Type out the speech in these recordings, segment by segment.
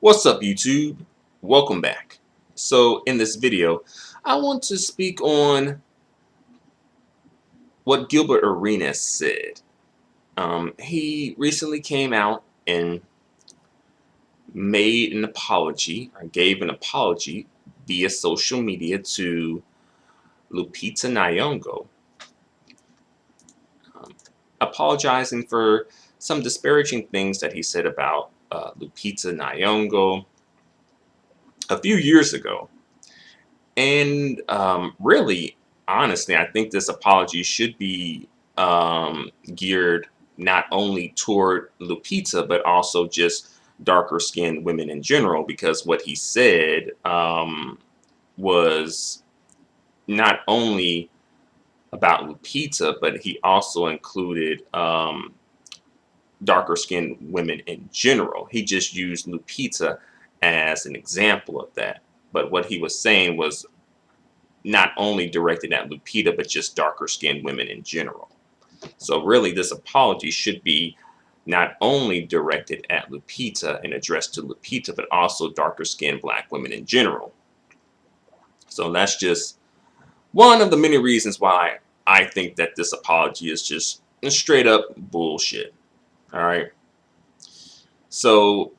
What's up, YouTube? Welcome back. So in this video, I want to speak on what Gilbert Arenas said. He recently came out and made an apology, or gave an apology via social media to Lupita Nyong'o, apologizing for some disparaging things that he said about Lupita Nyong'o a few years ago. And really, honestly, I think this apology should be geared not only toward Lupita, but also just darker skinned women in general, because what he said was not only about Lupita, but he also included darker skinned women in general. He just used Lupita as an example of that. But what he was saying was not only directed at Lupita, but just darker skinned women in general. So really, this apology should be not only directed at Lupita and addressed to Lupita, but also darker skinned black women in general. So that's just one of the many reasons why I think that this apology is just straight up bullshit. All right. So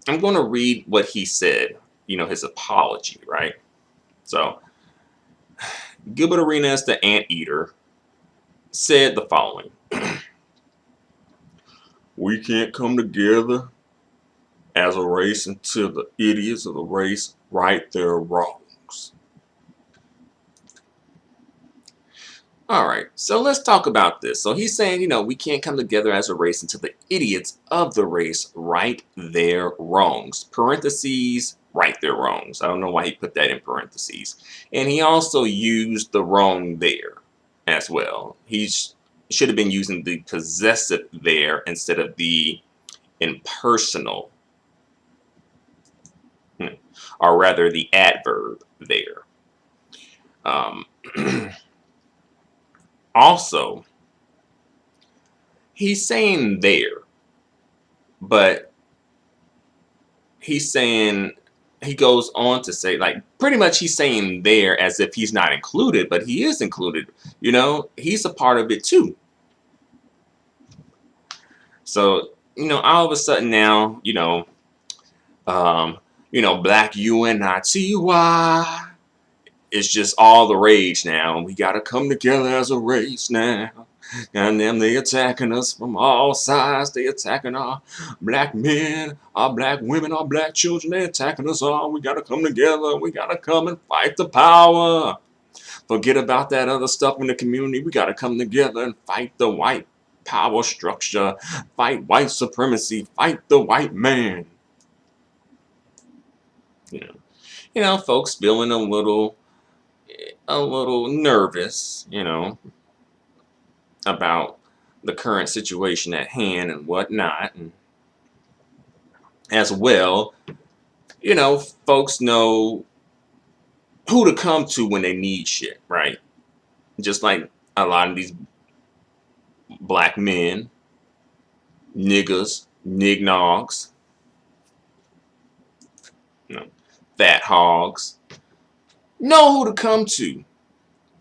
I'm going to read what he said, his apology, right? So Gilbert Arenas, the anteater, said the following. We can't come together as a race until the idiots of the race right their wrongs. All right, so let's talk about this. So he's saying, we can't come together as a race until the idiots of the race right their wrongs. Parentheses, right their wrongs. I don't know why he put that in parentheses. And he also used the wrong there as well. He should have been using the possessive there instead of the impersonal, or rather the adverb there. Also, he's saying there, but he goes on to say, like, pretty much he's saying there as if he's not included, but he is included. He's a part of it too. So, all of a sudden now, black UNITY. It's just all the rage now. We gotta come together as a race now. And them, they attacking us from all sides. They attacking our black men, our black women, our black children. They attacking us all. We gotta come together. We gotta come and fight the power. Forget about that other stuff in the community. We gotta come together and fight the white power structure. Fight white supremacy. Fight the white man. Folks feeling a little nervous, about the current situation at hand and whatnot. And as well, folks know who to come to when they need shit, right? Just like a lot of these black men, niggas, nignogs, fat hogs, know who to come to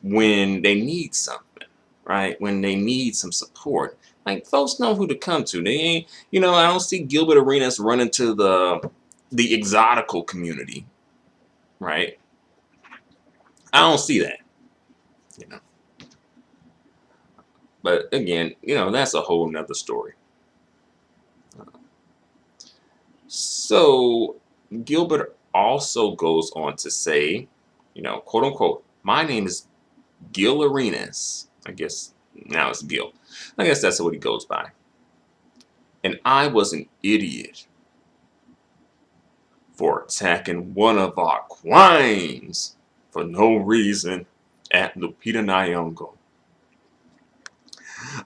when they need something, right? When they need some support. Like, folks know who to come to. They ain't, I don't see Gilbert Arenas running to the exotical community, right? I don't see that, But again, that's a whole nother story. So Gilbert also goes on to say, quote unquote, my name is Gil Arenas. I guess now it's Gil. I guess that's what he goes by. And I was an idiot for attacking one of our queens for no reason at Lupita Nyong'o.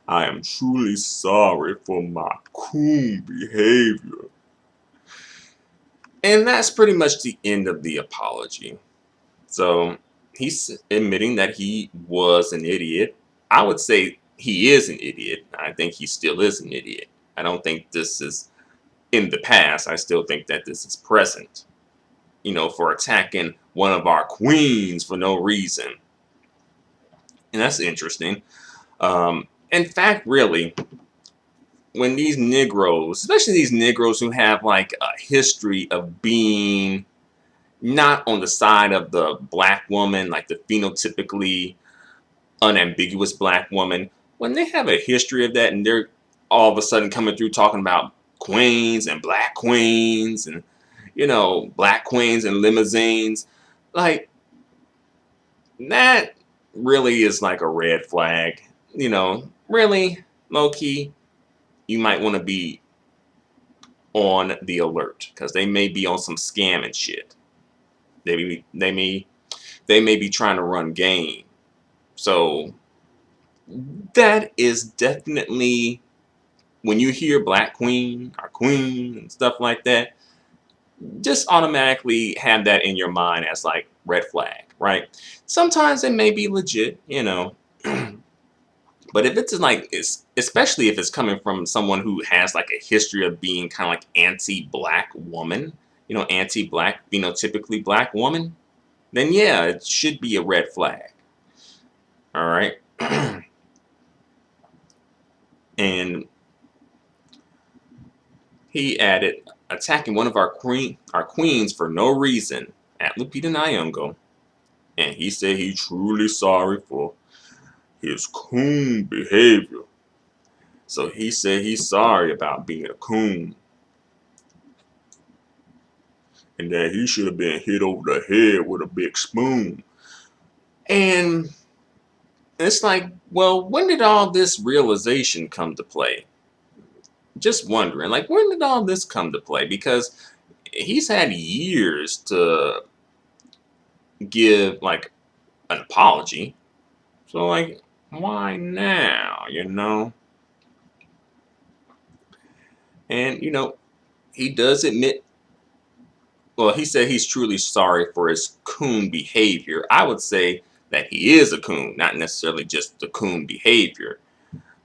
I am truly sorry for my coon behavior. And that's pretty much the end of the apology. So he's admitting that he was an idiot. I would say he is an idiot. I think he still is an idiot. I don't think this is in the past, I still think that this is present, for attacking one of our queens for no reason. And that's interesting. In fact, really, when these Negroes, especially these Negroes who have like a history of being not on the side of the black woman, like the phenotypically unambiguous black woman, when they have a history of that and they're all of a sudden coming through talking about queens and black queens and limousines, like that really is like a red flag. Really, low key, you might want to be on the alert because they may be on some scam and shit. They may be trying to run game. So that is definitely, when you hear black queen or queen and stuff like that, just automatically have that in your mind as like red flag, right? Sometimes it may be legit, but if it's like, especially if it's coming from someone who has like a history of being kind of like anti-black woman, anti-black, phenotypically black woman, then yeah, it should be a red flag. All right. And he added, attacking one of our queens for no reason at Lupita Nyong'o, and he said he's truly sorry for his coon behavior. So he said he's sorry about being a coon, and that he should have been hit over the head with a big spoon. And it's like, well, when did all this realization come to play? Just wondering, like, when did all this come to play? Because he's had years to give like an apology. So like, why now, And he does admit, well, he said he's truly sorry for his coon behavior. I would say that he is a coon, not necessarily just the coon behavior.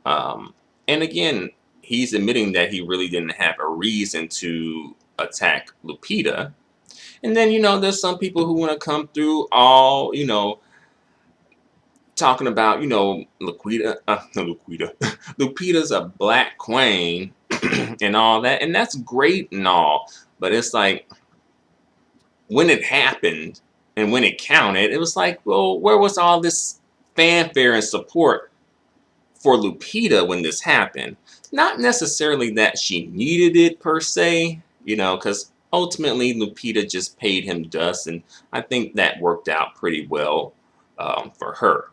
And again, he's admitting that he really didn't have a reason to attack Lupita. And then, there's some people who want to come through all, talking about, Lupita's a black queen and all that. And that's great and all. But it's like, when it happened and when it counted, it was like, well, where was all this fanfare and support for Lupita when this happened? Not necessarily that she needed it per se, because ultimately Lupita just paid him dust, and I think that worked out pretty well for her.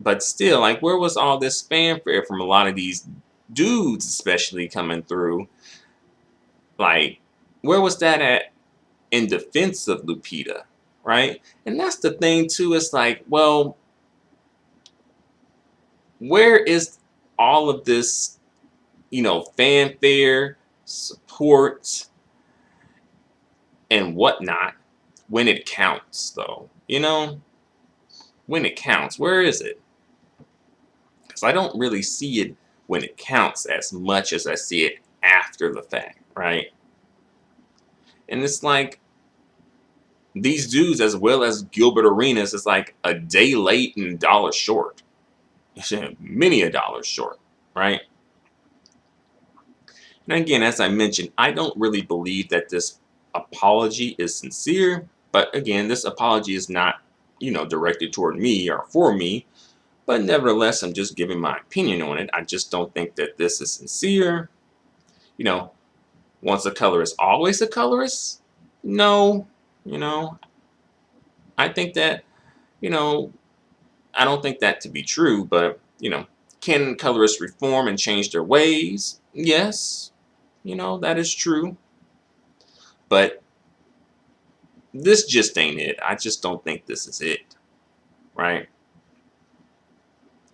But still, like, where was all this fanfare from a lot of these dudes, especially coming through? Like, where was that at in defense of Lupita, right? And that's the thing too. It's like, well, where is all of this, fanfare, support, and whatnot when it counts, though? When it counts, where is it? Because I don't really see it when it counts as much as I see it after the fact, right? And it's like, these dudes, as well as Gilbert Arenas, is like a day late and a dollar short. Many a dollar short, right? And again, as I mentioned, I don't really believe that this apology is sincere. But again, this apology is not, directed toward me or for me. But nevertheless, I'm just giving my opinion on it. I just don't think that this is sincere. Once a colorist, always a colorist? No. I think that, I don't think that to be true, but, can colorists reform and change their ways? Yes, that is true. But this just ain't it. I just don't think this is it, right?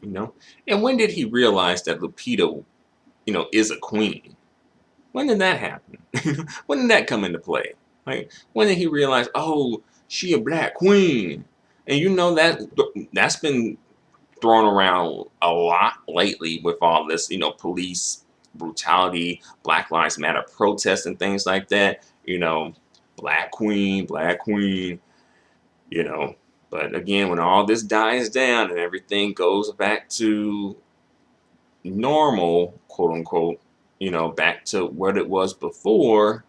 And when did he realize that Lupita, is a queen? When did that happen? When did that come into play? Like, when did he realize, oh, she a black queen? And that's been thrown around a lot lately with all this, police brutality, Black Lives Matter protests and things like that. Black queen, black queen. You know, but again, when all this dies down and everything goes back to normal, quote unquote, back to what it was before,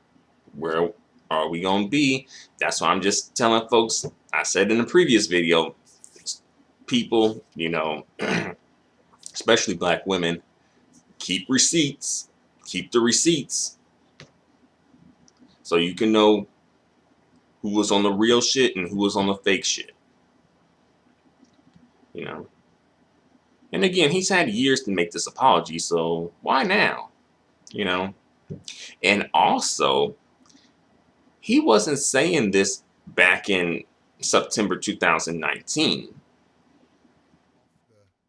where are we going to be? That's why I'm just telling folks, I said in the previous video, people, especially black women, keep receipts, keep the receipts, so you can know who was on the real shit and who was on the fake shit. And again, he's had years to make this apology, so why now? And also, he wasn't saying this back in September 2019.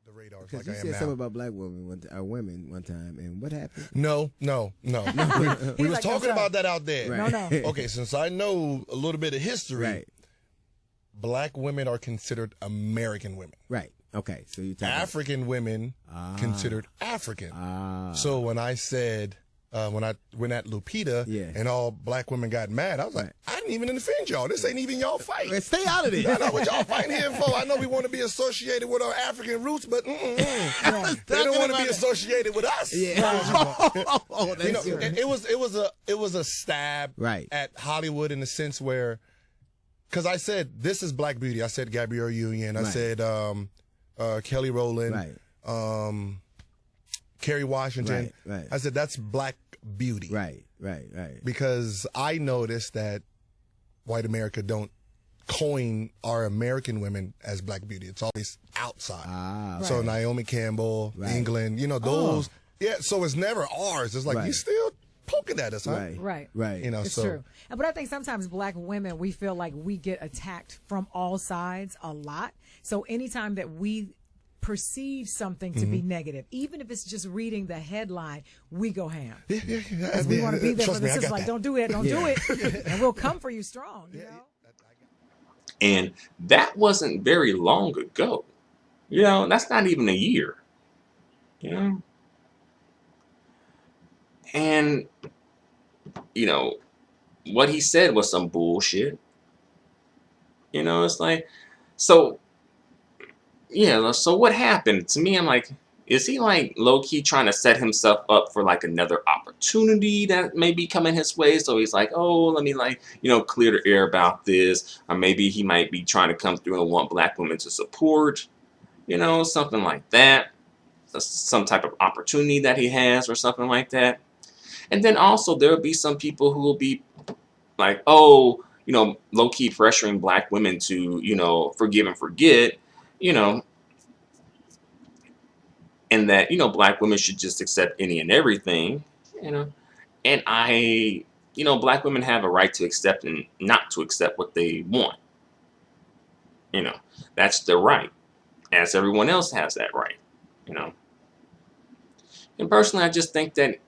The radar, Because like you I am said now. something about black women one time, and what happened? No. We was like, talking "I'm about that out there. Right. No. Okay, since I know a little bit of history, Right. black women are considered American women. Right. Okay. So you talking African women considered African. So when I said when I went at Lupita and all black women got mad, I was like, I didn't even defend y'all. This ain't even y'all fight. Stay out of this. I know what y'all fighting here for. I know we want to be associated with our African roots, but they don't want to be associated with us. It was a stab at Hollywood in the sense where, because I said this is Black Beauty. I said Gabrielle Union. I said Kelly Rowland. Kerry Washington. Right. I said that's Black Beauty. Right. Because I noticed that white America don't coin our American women as Black Beauty. It's always outside. So Naomi Campbell, England, those. Yeah, so it's never ours. It's like, you still poking at us, huh? Right. It's true. But I think sometimes black women, we feel like we get attacked from all sides a lot. So anytime that we perceive something to be negative, even if it's just reading the headline, we go ham. Because we want to be there for the sisters, like, don't do it, don't do it. And we'll come for you strong, And that wasn't very long ago. That's not even a year. And, what he said was some bullshit. It's like, so what happened? To me, I'm like, is he like low-key trying to set himself up for like another opportunity that may be coming his way? So he's like, oh, let me clear the air about this. Or maybe he might be trying to come through and want black women to support, something like that. Some type of opportunity that he has or something like that. And then also there'll be some people who will be like, oh, low-key pressuring black women to, forgive and forget, and that, black women should just accept any and everything, and black women have a right to accept and not to accept what they want. That's their right, as everyone else has that right, And personally, I just think that,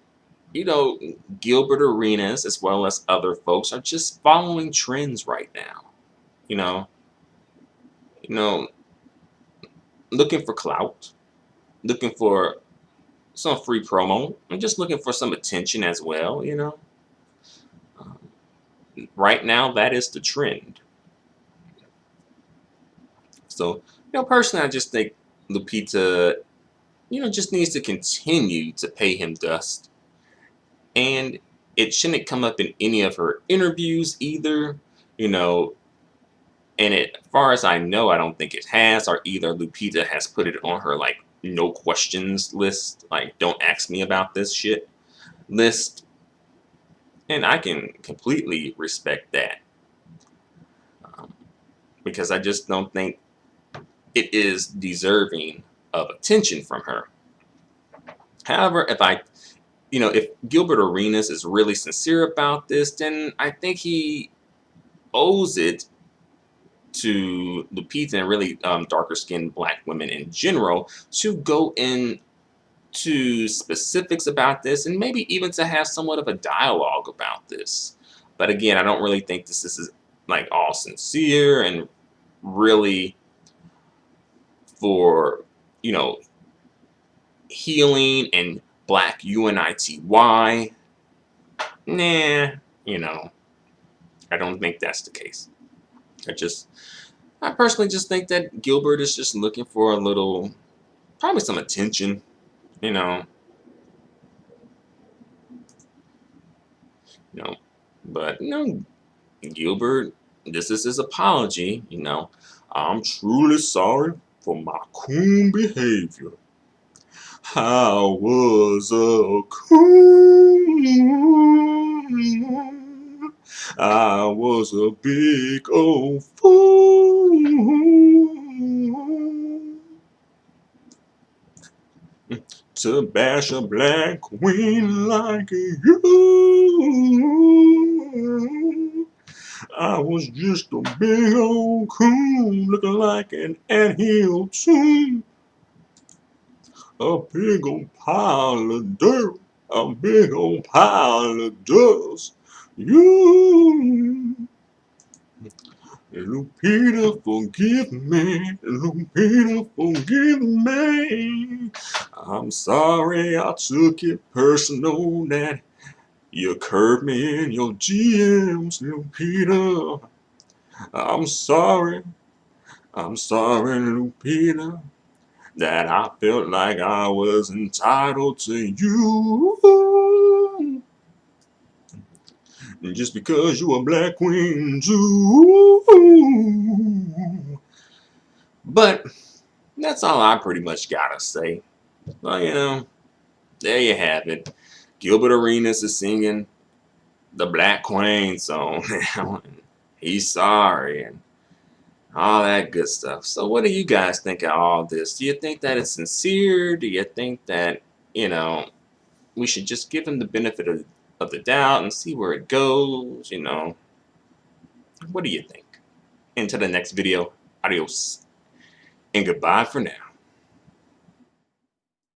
Gilbert Arenas, as well as other folks, are just following trends right now. Looking for clout, looking for some free promo, and just looking for some attention as well, Right now, that is the trend. So, personally, I just think Lupita, just needs to continue to pay him dust. And it shouldn't come up in any of her interviews either, And as far as I know, I don't think it has, or either Lupita has put it on her, like, no questions list, like, don't ask me about this shit list. And I can completely respect that. Because I just don't think it is deserving of attention from her. However, if Gilbert Arenas is really sincere about this, then I think he owes it to Lupita and really darker-skinned black women in general to go into specifics about this and maybe even to have somewhat of a dialogue about this. But again, I don't really think this is like all sincere and really for, healing and Black UNITY. Nah, you know, I don't think that's the case. I personally just think that Gilbert is just looking for a little, probably some attention, you know. You know, but you know, Gilbert, this is his apology, you know. I'm truly sorry for my coon behavior. I was a coon. I was a big old fool to bash a black queen like you. I was just a big old coon looking like an anthill tomb. A big old pile of dirt. A big old pile of dust. You. Lupita, forgive me. Lupita, forgive me. I'm sorry I took it personal that you curved me in your DMs, Lupita. I'm sorry, Lupita, that I felt like I was entitled to you. Just because you a black queen too. But that's all I pretty much gotta say. Well, you know, there you have it. Gilbert Arenas is singing the Black Queen song now. He's sorry and all that good stuff. So what do you guys think of all this? Do you think that it's sincere? Do you think that, you know, we should just give him the benefit of the doubt and see where it goes, you know? What do you think? Until the next video, adios and goodbye for now.